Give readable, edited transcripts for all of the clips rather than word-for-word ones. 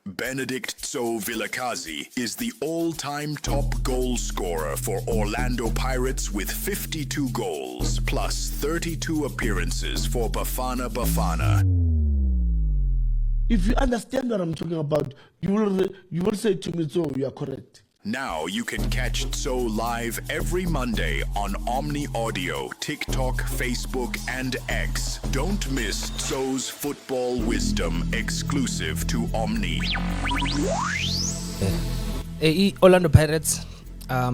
Benedict Tso Vilakazi is the all-time top goal scorer for Orlando Pirates with 52 goals plus 32 appearances for Bafana Bafana. If you understand what I'm talking about, you will say to me, so you are correct. Now you can catch Tso live every Monday on Omni Audio, TikTok, Facebook, and X. Don't miss Tso's football wisdom exclusive to Omni. Orlando Pirates are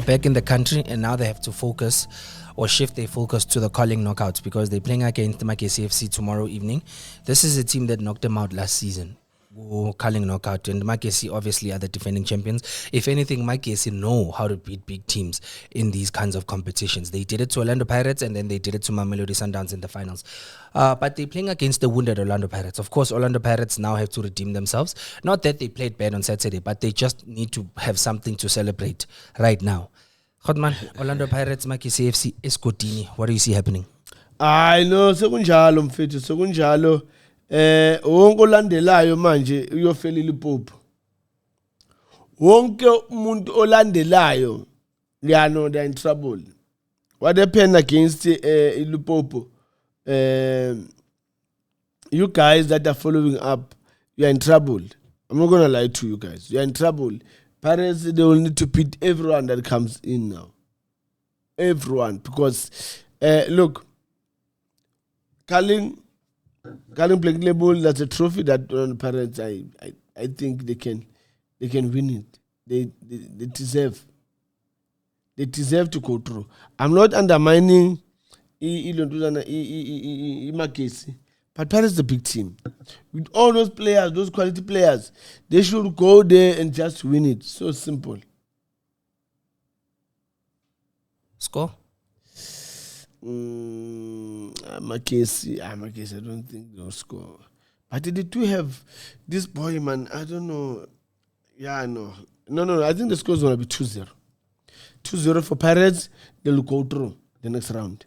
back in the country, and now they have to focus or shift their focus to the Carling Knockouts because they're playing against the Makesi FC tomorrow evening. This is a team that knocked them out last season. Carling Knockout, and Makesi obviously are the defending champions. If anything, Makesi know how to beat big teams in these kinds of competitions. They did it to Orlando Pirates, and then they did it to Mamelodi Sundowns in the finals. But they're playing against the wounded Orlando Pirates. Of course, Orlando Pirates now have to redeem themselves. Not that they played bad on Saturday, but they just need to have something to celebrate right now. Godman, Orlando Pirates, Makesi FC, Escotini. What do you see happening? I know, sekunjalo mfethu, sekunjalo. Wonke olandelayo manje uyofela iLimpopo. Wonke umuntu olandelayo ngiyano they're in trouble. What happened against iLimpopo? You guys that are following up, you are in trouble. I'm not gonna lie to you guys. You are in trouble. Pirates, they will need to beat everyone that comes in now. Everyone, because look, Carling Black Label, that's a trophy that Pirates, I think they can win it. They deserve. They deserve to go through. I'm not undermining Makesi, but Pirates is a big team. With all those players, those quality players, they should go there and just win it. So simple. Score? Makesi, I don't think they'll score. But they do have this boy, man. I don't know. Yeah, no. I think the score is going to be 2-0. 2-0 for Pirates. They'll go through the next round.